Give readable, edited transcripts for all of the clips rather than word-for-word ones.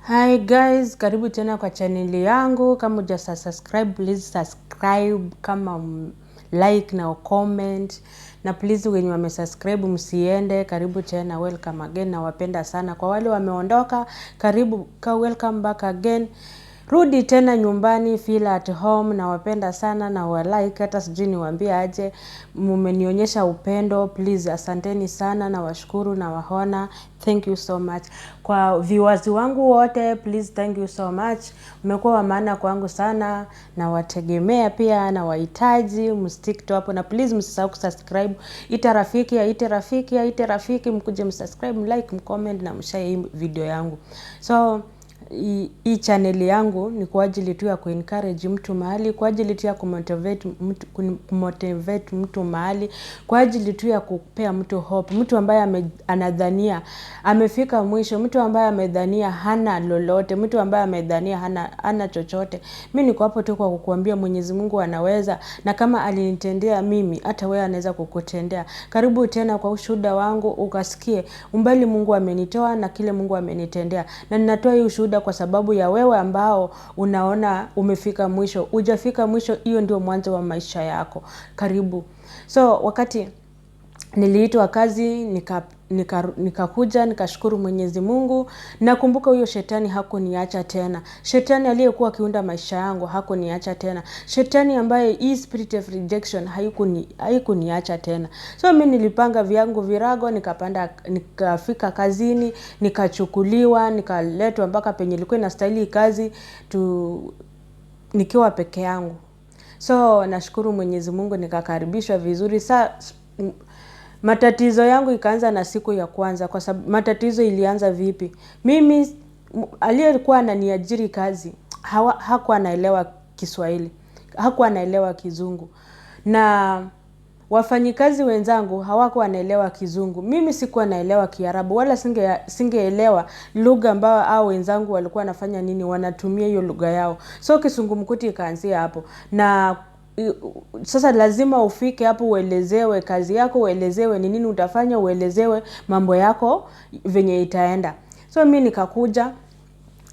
Hi guys, karibu tena kwa channel yangu. Kama huja subscribe, please subscribe, kama like na comment. Na please wenye wamesubscribe msiende, karibu tena, welcome again, na wapenda sana. Kwa wale wameondoka, karibu, welcome back again. Rudi tena nyumbani, feel at home, na wapenda sana na walike, hata sijui niwaambie aje, mmenionyesha upendo, please asanteni sana na washukuru na wahona, thank you so much. Kwa viewers wangu wote, please thank you so much, mmekuwa wa maana kwangu sana, na wategemea pia na wahitaji, mstick to hapo, na please msisahau kusubscribe, ita rafiki, mkuje msubscribe, like, mcomment na mshare hii video yangu. So hii channel yangu ni kwa ajili tu ya kuencourage mtu mahali, kwa ajili tu ya kumotivate mtu mahali, kwa ajili tu ya kupea mtu hope, mtu ambaye anadhania amefika mwisho, mtu ambaye amedhania hana lolote, mtu ambaye amedhania hana chochote. Mimi niko hapo tu kwa kukuambia Mwenyezi Mungu anaweza, na kama alinitendea mimi hata wewe anaweza kukutendea. Karibu tena kwa ushuhuda wangu ukasikie umbali Mungu amenitoa na kile Mungu amenitendea. Na ninatoa hii ushuhuda kwa sababu ya wewe ambao unaona umefika mwisho. Hujafika mwisho, hiyo ndio mwanzo wa maisha yako. Karibu. So wakati niliitwa kazi, nikakuja, nikashukuru Mwenyezi Mungu. Nakumbuka huyo shetani hakuniacha tena. Shetani aliyekuwa akiunda maisha yangu hakuniacha tena. Shetani ambaye hii spirit of rejection haikuniacha tena. So mimi nilipanga vyangu virago, nikafika kazini, nikachukuliwa, nikaletwa mpaka penye ilikuwa inastahili kazi nikiwa peke yangu. So nashukuru Mwenyezi Mungu, nikakaribishwa vizuri. Matatizo yangu ikaanza na siku ya kwanza. Kwa sababu matatizo ilianza vipi? Mimi aliyekuwa ananiajiri kazi hakuwa anaelewa Kiswahili, hakuwa anaelewa Kizungu, na wafanyikazi wenzangu hawakuwa wanaelewa Kizungu. Mimi sikuwa naelewa Kiarabu, wala singeelewa lugha ambayo hao wenzangu walikuwa wanafanya nini, wanatumia hiyo lugha yao. So kisungumkuti ikaanzia hapo. Na sasa lazima ufike hapo uelezewe kazi yako, uelezewe ni nini utafanya, uelezewe mambo yako venye itaenda. So mimi nikakuja,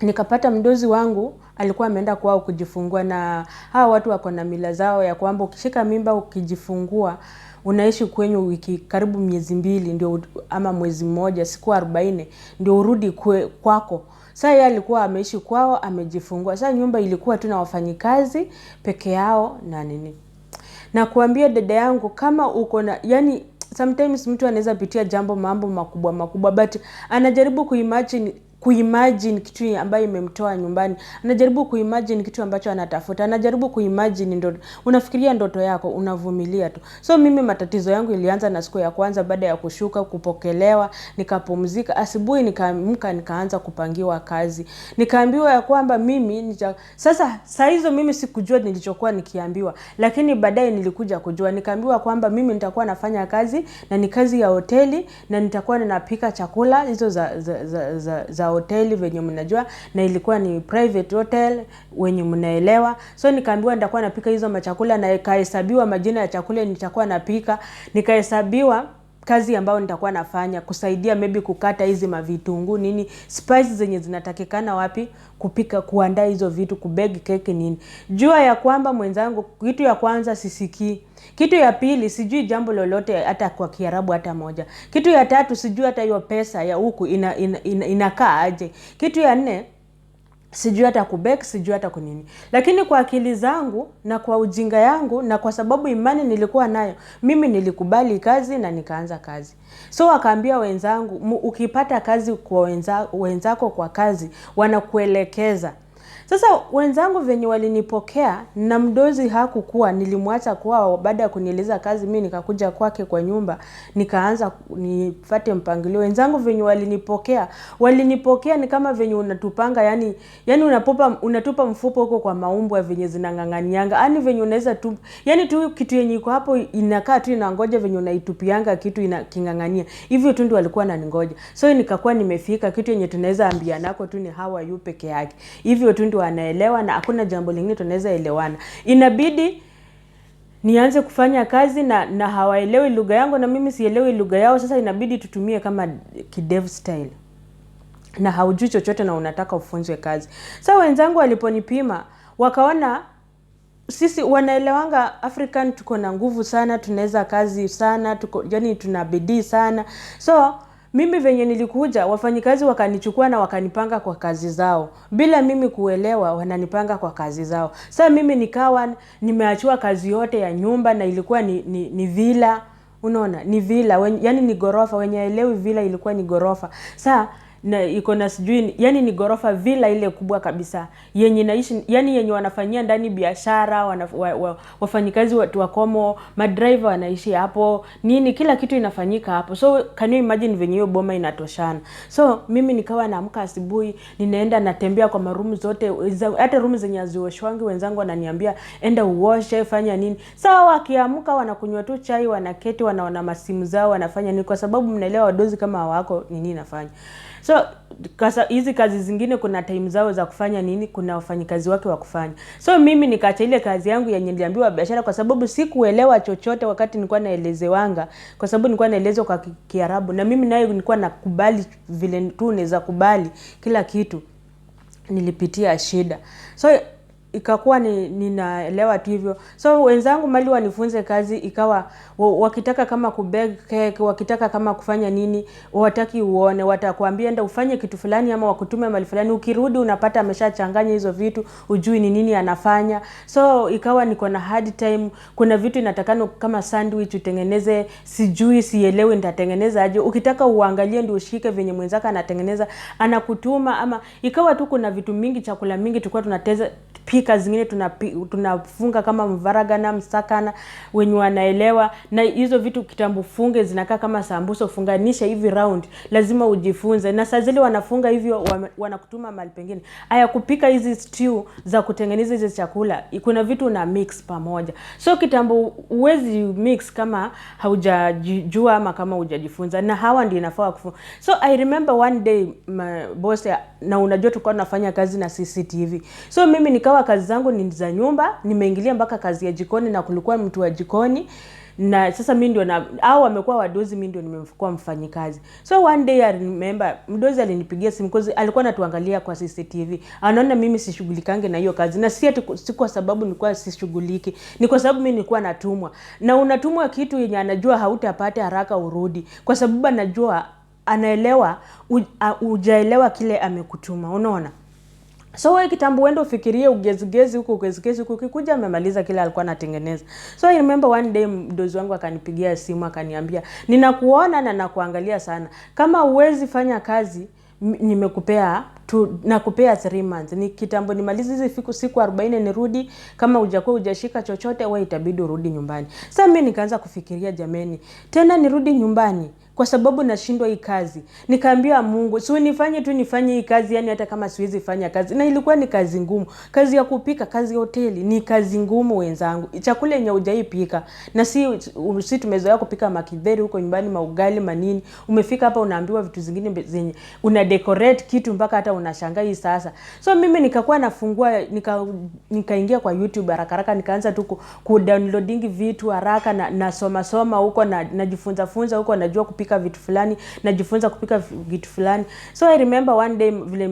nikapata mdozi wangu alikuwa ameenda kwao kujifungua, na hawa watu wako na mila zao ya kwamba ukishika mimba ukijifungua unaishi kwenyu wiki karibu miezi 2 ndio, ama mwezi mmoja, siku 40 ndio urudi kwako. Sasa yeye alikuwa ameishi kwao, amejifungua. Sasa nyumba ilikuwa tu na wafanyikazi peke yao na nini. Na kuambia dada yangu, kama uko na yani sometimes mtu anaweza pitia mambo makubwa but anajaribu kuimagine kitu ambayo imemtoa nyumbani. Anajaribu kuimagine kitu ambacho anatafuta. Anajaribu kuimagine ndoto. Unafikiria ndoto yako, unavumilia tu. So mimi matatizo yangu ilianza na siku ya kwanza baada ya kushuka, kupokelewa, nikapumzika. Asubuhi nikaamka, nikaanza kupangiwa kazi. Nikaambiwa ya kwamba mimi saa hizo mimi sikujua nilichokuwa nikiambiwa, lakini baadaye nilikuja kujua. Nikaambiwa kwamba mimi nitakuwa nafanya kazi na ni kazi ya hoteli, na nitakuwa ninapika chakula hizo za hoteli venye mnajua, na ilikuwa ni private hotel wenye mnaelewa. So nikaambiwa nitakuwa napika hizo machakula, na ikahesabiwa majina ya chakula nitakuwa napika, nikahesabiwa kazi ambayo nitakuwa nafanya, kusaidia maybe kukata hizi mavitunguu nini, spices zenye zinatakikana wapi, kupika, kuandaa hizo vitu, kubeg keki nini. Jua ya kwamba mwenzangu, kitu ya kwanza sisikii. Kitu ya pili, sijui jambo lolote hata kwa Kiarabu hata moja. Kitu ya tatu, sijui hata hiyo pesa ya huku inakaa aje. Kitu ya 4, sijui hata kubek, sijui hata kunini. Lakini kwa akili zangu na kwa ujinga yangu na kwa sababu imani nilikuwa nayo, mimi nilikubali kazi na nikaanza kazi. So wakaambia wenzangu, ukipata kazi kwa wenzako kwa kazi, wanakuelekeza. Sasa wenzangu venye walinipokea, na mdozi hakukuwa, nilimwacha kwao baada ya kunieleza kazi. Mimi nikakuja kwake kwa nyumba, nikaanza nifuate mpangilio. Wenzangu venye walinipokea ni kama venye unatupanga, yani unatupa mfupo huko kwa maumbo venye zinang'ang'anianga. Yani venye unaweza tu, yani tu kitu yenye iko hapo inakaa tu inangoja venye unaitupianga kitu inaking'ang'ania. Hivyo tu ndio walikuwa wanangoja. So nikakuwa nimefika, kitu yenye tunaweza ambianako tu ni how are you peke yake. Hivyo tu ndio wanaelewa, na hakuna jambo lingine tunaweza elewana. Inabidi nianze kufanya kazi na hawaelewi lugha yangu na mimi sielewi lugha yao. Sasa inabidi tutumie kama kidev style. na haujui chochote na unataka ufunzwe kazi. Sasa wenzangu waliponipima wakaona sisi wanaelewanga African tuko na nguvu sana, tunaweza kazi sana, yani tuna bidii sana. So mimi venye nilikuja wafanyikazi wakanichukua na wakanipanga kwa kazi zao. Bila mimi kuelewa wananipanga kwa kazi zao. Sasa mimi nikawa nimeachua kazi yote ya nyumba na ilikuwa ni villa. Unaona, ni villa, yani ni gorofa, wenye elewi villa ilikuwa ni gorofa. Sasa na iko na sijui, yani ni gorofa villa ile kubwa kabisa yenye naishi, yani yenye wanafanyia ndani biashara, wafanyikazi watu wakomo, madriver wanaishi hapo, nini kila kitu inafanyika hapo. So can you imagine venye hiyo boma inatoshana. So mimi nikawa naamka asubuhi, ninaenda natembea kwa marumu zote, hata room zenye hazioshwangi wenzangu wananiambia enda uoshe, fanya nini. Sawa, wakiamka wanakunywa tu chai, wanaketi, wanaona masimu zao, wanafanya nini, kwa sababu mnaelewa wadozi kama hawako nini nafanya. So hizi kazi zingine kuna time zao za kufanya nini, kuna wafanyikazi wake wa kufanya. So mimi nikaacha ile kazi yangu yenye niliambiwa biashara kwa sababu sikuelewa chochote wakati nilikuwa naelezewanga, kwa sababu nilikuwa naelezwa kwa Kiarabu na mimi naye nilikuwa nakubali vile tu naweza kubali kila kitu. Nilipitia shida. So ikakuwa ninaelewa tu hivyo. So wenzangu mali wanifunze kazi, ikawa wakitaka kama kubeg cake, wakitaka kama kufanya nini, wataki uone, watakwambia enda ufanye kitu fulani ama wakutume mali fulani, ukirudi unapata ameshachanganya hizo vitu, ujui ni nini anafanya. So ikawa niko na hard time. Kuna vitu inatakana kama sandwich utengeneze, sijui sielewi nitatengeneza aje. Ukitaka uangalie ndio ushike venye mwenzaka anatengeneza, anakutuma. Ama ikawa tu kuna vitu mingi, chakula mingi tulikuwa tunateza pika, zingine tunafunga kama mvaragana, msakana, wenye wanaelewa. Na hizo vitu kitambo funge zinakaa kama sambusa, ufunganisha hivi round, lazima ujifunze. Na saa zile wanafunga hivyo wanakutuma mahali pengine. Aya, kupika hizi stew za kutengeneza hizi chakula, kuna vitu una mix pamoja. So kitambo uwezi mix kama haujajua ama kama hujajifunza, na hawa ndio inafaa kufunza. So I remember one day my boss, na unajua tulikuwa tunafanya kazi na CCTV. So mimi nikawa kazi zangu ni za nyumba, nimeingilia mpaka kazi ya jikoni na kulikuwa mtu wa jikoni. Na sasa mimi ndio au wamekuwa wadozi, mimi ndio nimekuwa mfanyikazi. So one day I remember mdozi alinipigia simu because alikuwa anatuangalia kwa CCTV. Anaona mimi sishughulikange na hiyo kazi. Na si kwa sababu nilikuwa sishughuliki, ni kwa sababu mimi nilikuwa natumwa. Na unatumwa kitu yenye anajua hautapata haraka urudi, kwa sababu anajua, anaelewa hujaelewa kile amekutuma. Unaona? So wewe kitambo uende ufikirie ugezigezi huko, ugezigezi huko, ukikuja amemaliza kile alikuwa anatengeneza. So I remember one day mdozi wangu akanipigia simu akaniambia, ninakuona na nakuangalia sana, kama uwezi fanya kazi nimekupea nakupea 3 months. Ni kitambo nimalize hizi siku 40 nirudi, kama hujakuwa hujashika chochote wewe itabidi urudi nyumbani. Sasa mimi nikaanza kufikiria, jameni, tena nirudi nyumbani kwa sababu nashindwa hii kazi. Nikaambia Mungu, si nifanye hii kazi, yani hata kama siwezi fanya kazi. Na ilikuwa ni kazi ngumu. Kazi ya kupika, kazi ya hoteli ni kazi ngumu wenzangu. Chakula yenye hujaipika. Na si tumezoea kupika makidheri huko nyumbani, maugali manini. Umefika hapa unaambiwa vitu zingine zenye una decorate kitu mpaka hata unashangaa hii sasa. So mimi nikakuwa nafungua, nikaingia kwa YouTube haraka nikaanza tu ku-downloading vitu haraka, na soma huko, na najifunza huko, najua kupika vitu fulani, najifunza kupika vitu fulani. So I remember one day vile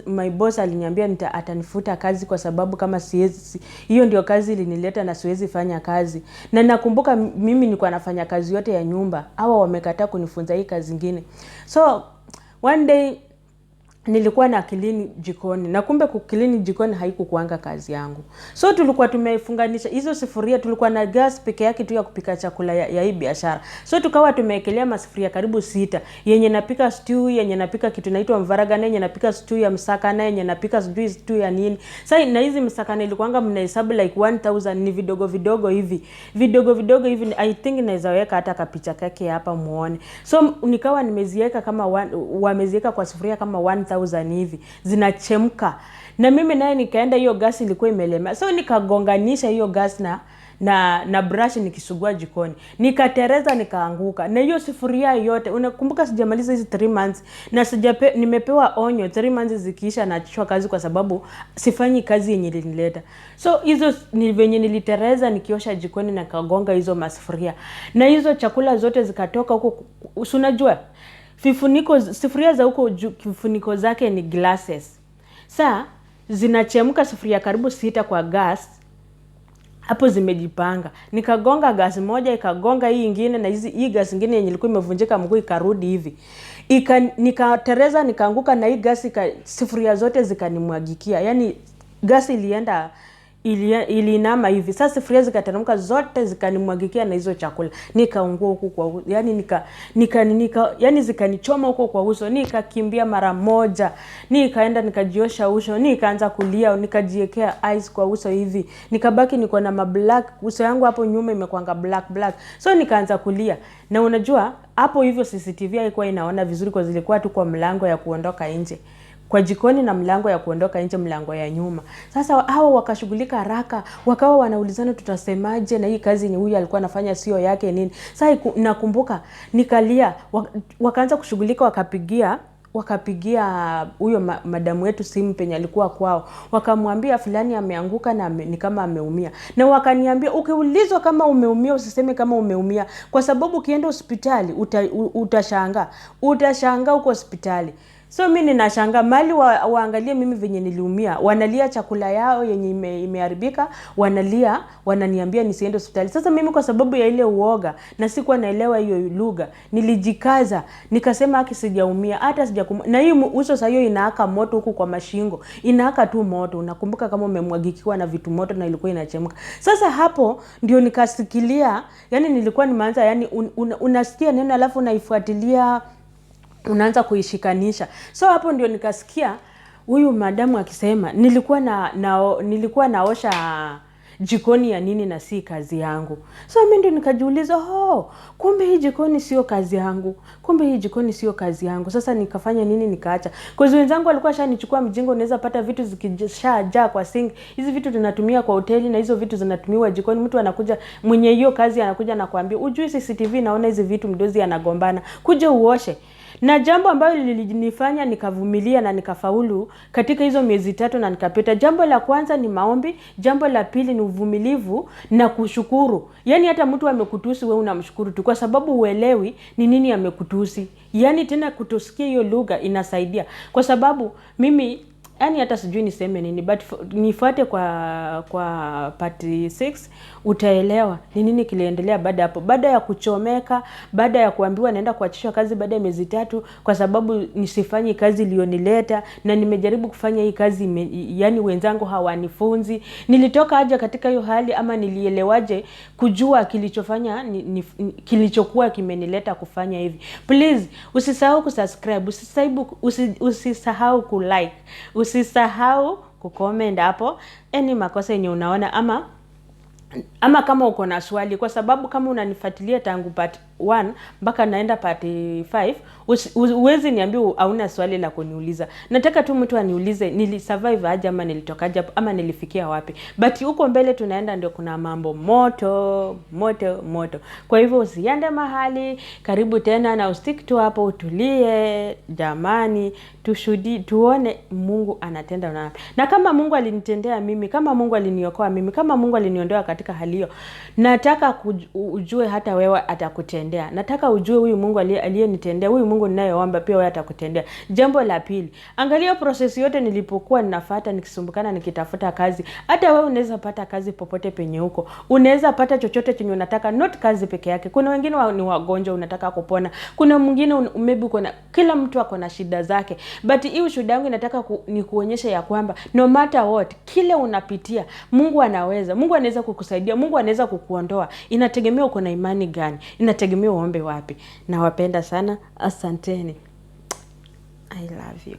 my boss aliniambia atanifuta kazi kwa sababu kama siwezi, hiyo ndio kazi ilinileta na siwezi fanya kazi. Na nakumbuka mimi nilikuwa nafanya kazi yote ya nyumba, hawa wamekataa kunifunza hii kazi nyingine. So one day nilikuwa na clean jikoni, na kumbe clean jikoni haikukuanga kazi yangu. So tulikuwa tumefunganisha hizo sufuria, tulikuwa na gas peke yake tu ya kupika chakula ya hii biashara. So tukawa tumeekelea masufuria karibu 6, yenye napika stew, yenye napika kitu inaitwa mvaragana, yenye napika stew ya msakana, yenye napika stew ya nini. Sasa na hizi msakana ilikuanga mnahesabu like 1000, ni vidogo vidogo hivi. I think naweza weka hata kapicha kake hapa muone. So nikawa nimeziweka kama wameziweka kwa sufuria kama 1000 hivi, zinachemka. Na mimi naye nikaenda, hiyo gas ilikuwa imelema. So nikagonganisha hiyo gas na brush nikisugua jikoni. Nikatereza, nikaanguka. Na hiyo sufuria yote, unakumbuka sijamaliza hizi 3 months na nimepewa onyo 3 months zikiisha na achishwa kazi kwa sababu sifanyi kazi yenye ilinileta. So hizo ni venye nilitereza nikiosha jikoni na kagonga hizo masufuria. Na hizo chakula zote zikatoka huko, unajua sufuria za huko kifuniko zake ni glasses. Saa zinachemka sufuria karibu 6 kwa gas. Hapo zimejipanga. Nikagonga gas moja, ikagonga hii nyingine, na hii gas nyingine yenye ilikuwa imevunjika mguu ikarudi hivi. Nikatereza nikaanguka, na hii gas sufuria zote zikanimwagikia. Yaani gas iliinama hivi. Sasa sufuria zikateremka zote zikanimwagikia na hizo chakula. Nikaungua huko kwa uso. Yaani yani zikanichoma huko kwa uso. Nikakimbia mara moja. Nikaenda nikajiosha uso. Nikaanza kulia, nikajiwekea ice kwa uso hivi. Nikabaki niko na black, uso yangu hapo nyuma imekuanga black. So nikaanza kulia. Na unajua hapo hivyo CCTV haikuwa inaona vizuri kwa zilikuwa tu kwa mlango ya kuondoka nje. Kwa jikoni na mlango ya kuondoka nje, mlango ya nyuma. Sasa hao wakashughulika haraka, wakawa wanaulizana tutasemaje, na hii kazi ni huyu alikuwa anafanya sio yake nini. Sasa nakumbuka nikalia, wakaanza kushughulika, wakapigia huyo madamu wetu simu penye alikuwa kwao. Wakamwambia fulani ameanguka na ni kama ameumia. Na wakaniambia ukiulizwa kama umeumia usiseme kama umeumia, kwa sababu ukienda hospitali utashangaa huko hospitali. So mimi ninashangaa mali waangalie mimi venye niliumia. Wanalia chakula yao yenye imeharibika, wananiambia nisiende hospitali. Sasa mimi kwa sababu ya ile uoga na sikuwa naelewa hiyo lugha, nilijikaza, nikasema haki sijaumia, hata na hii uso sasa hiyo inaaka moto huku kwa mashingo. Inaaka tu moto. Unakumbuka kama umemwagikiwa na vitu moto na ilikuwa inachemka. Sasa hapo ndio nikasikilia, yani nilikuwa nimeanza, yani unasikia neno alafu unaifuatilia, unaanza kuishikanisha. So hapo ndio nikasikia huyu madamu akisema nilikuwa naosha jikoni ya nini na si kazi yangu. So mimi ndio nikajiuliza, kumbe hii jikoni sio kazi yangu. Sasa nikafanya nini? Nikaacha. Kwa hiyo wenzangu walikuwa shanichukua mjingo, unaweza pata vitu zikishajaa kwa sink. Hizi vitu tunatumia kwa hoteli na hizo vitu zinatumiwa jikoni. Mtu anakuja mwenye hiyo kazi anakuja na kuambia, "Ujui CCTV naona hizi vitu mdozi anagombana. Kuja uoshe." Na jambo ambalo lilinifanya nikavumilia na nikafaulu katika hizo miezi 3 na nikapita. Jambo la kwanza ni maombi, jambo la pili ni uvumilivu na kushukuru. Yaani hata mtu amekutusi wewe unamshukuru tu, kwa sababu uelewi ni nini amekutusi. Yaani tena kutosikia hiyo lugha inasaidia. Kwa sababu mimi yani hata sijui niseme nini, but nifuate kwa part 6 utaelewa ni nini kiliendelea baada hapo. Baada ya kuchomeka, baada ya kuambiwa naenda kuachishwa kazi baada ya miezi 3 kwa sababu nisifanyi kazi iliyonileta, na nimejaribu kufanya hii kazi yani wenzangu hawanifunzi. Nilitoka aje katika hiyo hali, ama nilielewaje kujua kilichokuwa kimenileta kufanya hivi? Please usisahau kusubscribe, usisahau kulike, usisahau kucomment hapo any makosa yenye unaona, ama kama uko na swali, kwa sababu kama unanifuatilia tangu part 1 mpaka naenda part 5, uwezi niambia hauna swali la kuniuliza. Nataka tu mtu aniulize nilisurvive aje, ama nilitokaje, ama nilifikia wapi. But huko mbele tunaenda ndio kuna mambo moto. Kwa hivyo usiende mahali, karibu tena na ustick tu hapo, utulie jamani, tuone Mungu anatenda na. Na kama Mungu alinitendea mimi, kama Mungu aliniokoa mimi, kama Mungu aliniondoa katika hali hiyo, nataka ujue hata wewe atakutendea. Nataka ujue huyu Mungu aliyenitendea, huyu Mungu ninayeomba pia wewe atakutendea. Jambo la pili, angalia process yote nilipokuwa ninafuata nikisumbukana nikitafuta kazi. Hata wewe unaweza pata kazi popote penye huko. Unaweza pata chochote chenye unataka, not kazi peke yake. Kuna wengine ni wagonjwa unataka kupona. Kuna mwingine maybe kila mtu ako na shida zake. But hii ushuhuda wangu inataka ni kuonyesha ya kwamba no matter what, kile unapitia, Mungu anaweza. Mungu anaweza kukusaidia, Mungu anaweza kukuondoa. Inategemea uko na imani gani. Inategemea uombe wapi. Nawapenda sana. Asanteni. I love you.